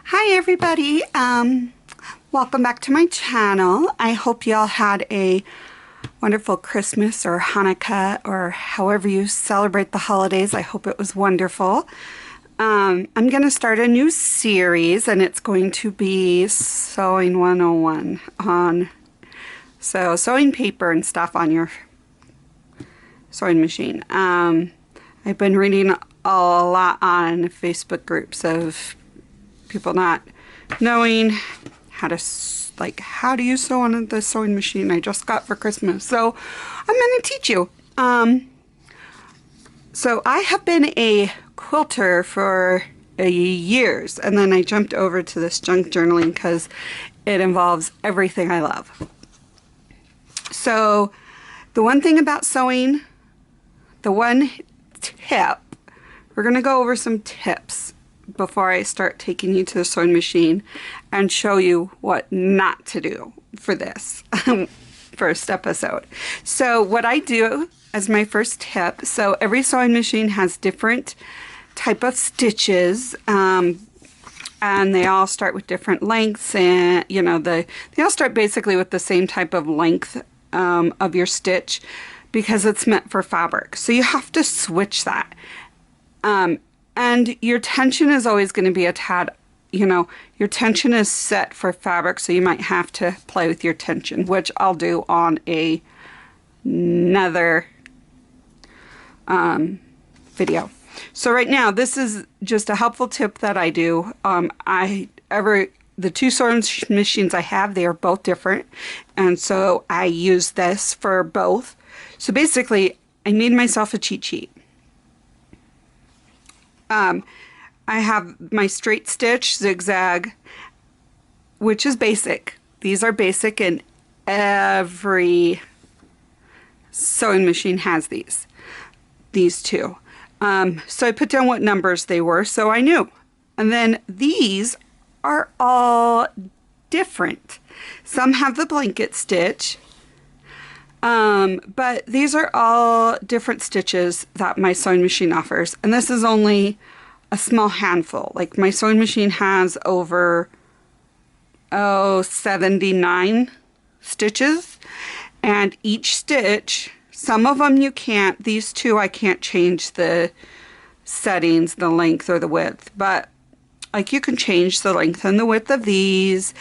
Hi everybody, welcome back to my channel. I hope y'all had a wonderful Christmas or Hanukkah or however you celebrate the holidays. I hope it was wonderful. I'm going to start a new series and it's going to be Sewing 101 on sewing paper and stuff on your sewing machine. I've been reading a lot on Facebook groups of people not knowing how to, how do you sew on the sewing machine I just got for Christmas. So I'm going to teach you. So I have been a quilter for years, and then I jumped over to this junk journaling because it involves everything I love. So the one thing about sewing, the one tip, we're going to go over some tips before I start taking you to the sewing machine and show you what not to do for this first episode. So what I do as my first tip, so every sewing machine has different type of stitches, and they all start with different lengths, and they all start basically with the same type of length of your stitch because it's meant for fabric. So you have to switch that. And your tension is always going to be a tad, your tension is set for fabric, so you might have to play with your tension, which I'll do on another video. So right now, this is just a helpful tip that I do. The two sewing machines I have, they are both different, and so I use this for both. So basically, I made myself a cheat sheet. I have my straight stitch, zigzag, which is basic. These are basic, and every sewing machine has these two. So I put down what numbers they were, so I knew. And then these are all different. Some have the blanket stitch, but these are all different stitches that my sewing machine offers. And this is only a small handful. Like my sewing machine has over 79 stitches, and each stitch, some of them you can't, these two I can't change the settings, the length or the width, but like you can change the length and the width of these.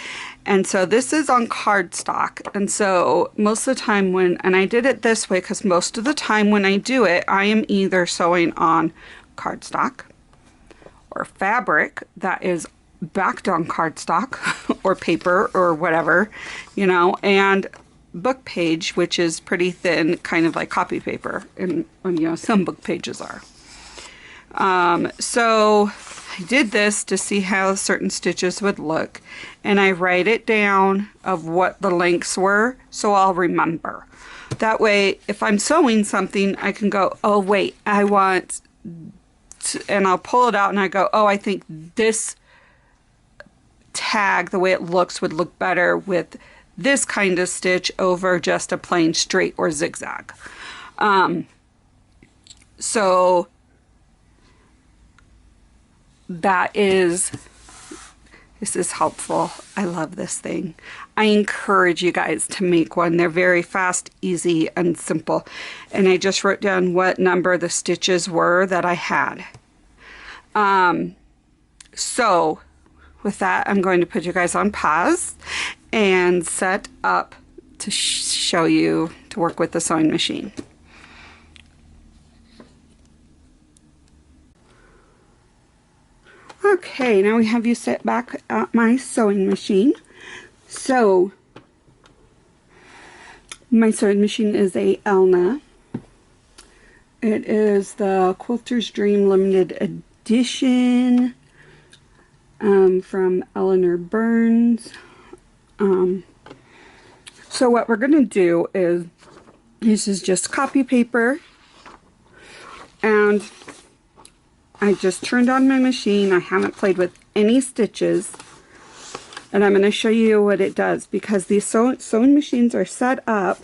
And so this is on cardstock, and so most of the time and I did it this way because most of the time when I do it, I am either sewing on cardstock or fabric that is backed on cardstock or paper or whatever, and book page, which is pretty thin, kind of like copy paper, and some book pages are. So I did this to see how certain stitches would look, and I write it down of what the lengths were so I'll remember. That way, if I'm sewing something, I can go, oh wait, I want and I'll pull it out and I go, oh, I think this tag, the way it looks, would look better with this kind of stitch over just a plain straight or zigzag. So this is helpful. I love this thing. I encourage you guys to make one. They're very fast, easy, and simple. And I just wrote down what number the stitches were that I had. So with that, I'm going to put you guys on pause and set up to show you to work with the sewing machine. Okay, now we have you set back at my sewing machine. So my sewing machine is a Elna. It is the Quilter's Dream Limited Edition from Eleanor Burns. So what we're going to do is, this is just copy paper, and I just turned on my machine. I haven't played with any stitches, and I'm going to show you what it does because these sewing machines are set up.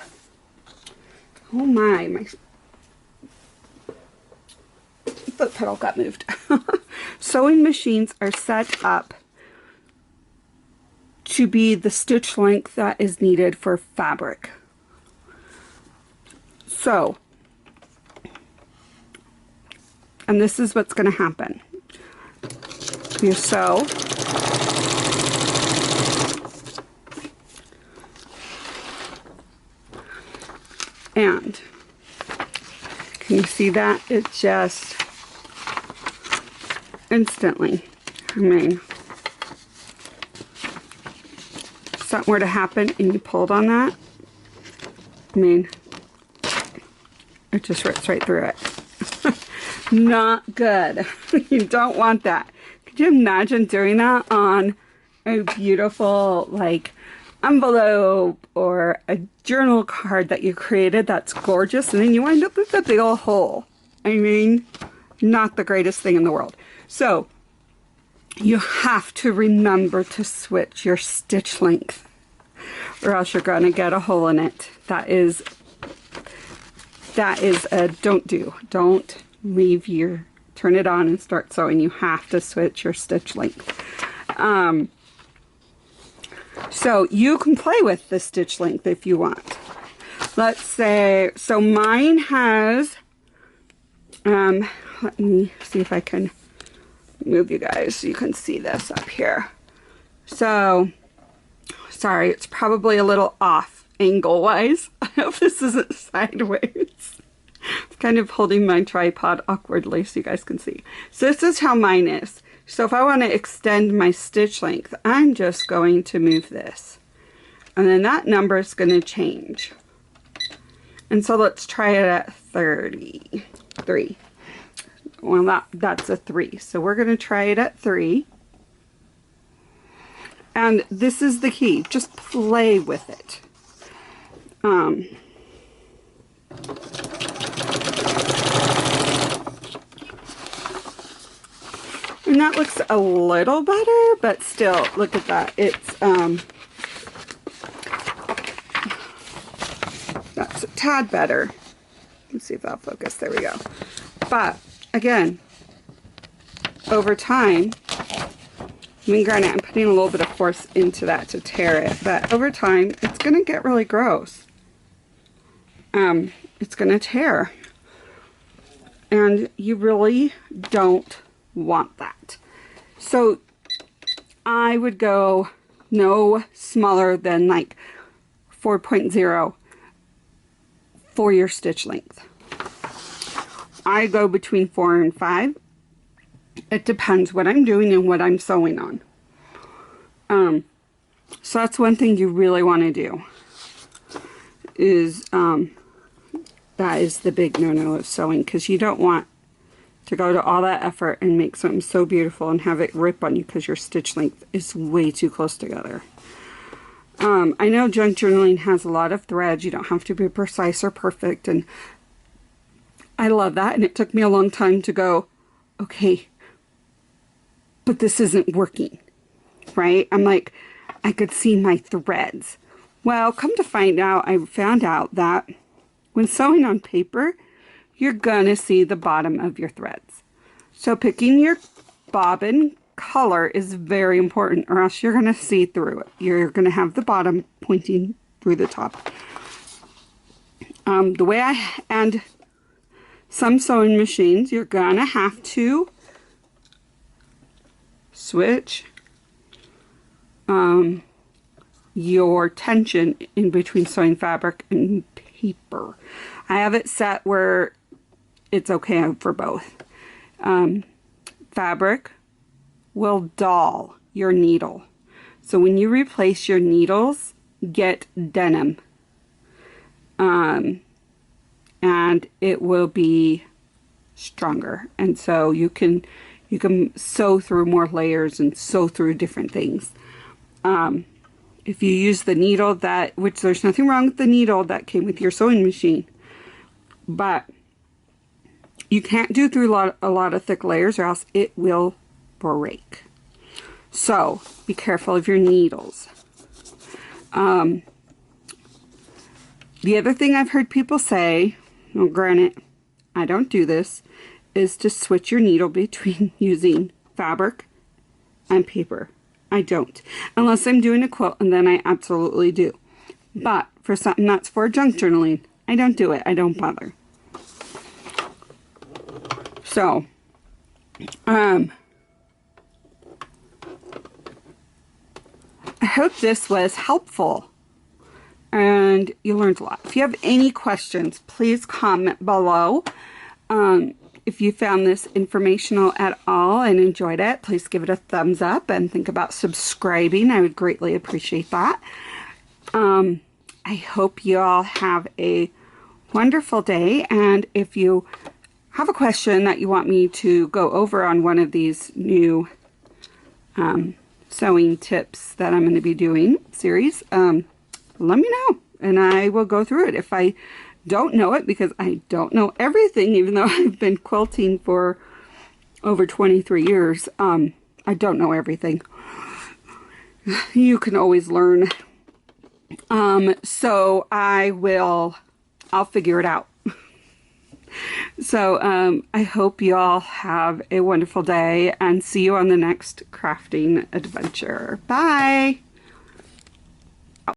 Oh my foot pedal got moved. Sewing machines are set up to be the stitch length that is needed for fabric. So, and this is what's going to happen. You sew, and can you see that? It just instantly, I mean, if something were to happen and you pulled on that, I mean, it just rips right through it. Not good. You don't want that. Could you imagine doing that on a beautiful, like, envelope or a journal card that you created that's gorgeous, and then you wind up with a big old hole? I mean, not the greatest thing in the world. So, you have to remember to switch your stitch length, or else you're going to get a hole in it. That is a don't do. Don't leave your, turn it on and start sewing. You have to switch your stitch length. So you can play with the stitch length if you want. Let's say, so mine has, let me see if I can move you guys so you can see this up here. So, sorry, it's probably a little off angle-wise. I hope this isn't sideways. I'm kind of holding my tripod awkwardly so you guys can see. So this is how mine is. So if I want to extend my stitch length, I'm just going to move this. And then that number is going to change. And so let's try it at 33. Well, that's a 3. So we're going to try it at 3. And this is the key. Just play with it. And that looks a little better, but still, look at that. It's, that's a tad better. Let's see if that'll focus. There we go. But, again, over time, I mean, granted, I'm putting a little bit of force into that to tear it, but over time, it's going to get really gross. It's going to tear. And you really don't want that. So I would go no smaller than like 4.0 for your stitch length. I go between 4 and 5. It depends what I'm doing and what I'm sewing on. So that's one thing you really want to do is that is the big no-no of sewing, because you don't want to go to all that effort and make something so beautiful and have it rip on you because your stitch length is way too close together. I know junk journaling has a lot of threads. You don't have to be precise or perfect, and I love that. And it took me a long time to go, okay, but this isn't working, right? I'm like, I could see my threads. Well, come to find out, I found out that when sewing on paper, you're gonna see the bottom of your threads. So picking your bobbin color is very important, or else you're gonna see through it. You're gonna have the bottom pointing through the top. The way and some sewing machines, you're gonna have to switch your tension in between sewing fabric and paper. I have it set where it's okay for both. Fabric will dull your needle. So when you replace your needles, get denim. And it will be stronger. And so you can sew through more layers and sew through different things. If you use the needle which there's nothing wrong with the needle that came with your sewing machine, but you can't do through a lot of thick layers or else it will break. So be careful of your needles. The other thing I've heard people say, well, granted, I don't do this, is to switch your needle between using fabric and paper. I don't. Unless I'm doing a quilt, and then I absolutely do. But for something that's for junk journaling, I don't do it. I don't bother. So, I hope this was helpful and you learned a lot. If you have any questions, please comment below. If you found this informational at all and enjoyed it, please give it a thumbs up and think about subscribing. I would greatly appreciate that. I hope you all have a wonderful day, and if you have a question that you want me to go over on one of these new sewing tips that I'm going to be doing series, let me know and I will go through it. If I don't know it, because I don't know everything, even though I've been quilting for over 23 years, I don't know everything. You can always learn. So I'll figure it out. So I hope you all have a wonderful day and see you on the next crafting adventure. Bye!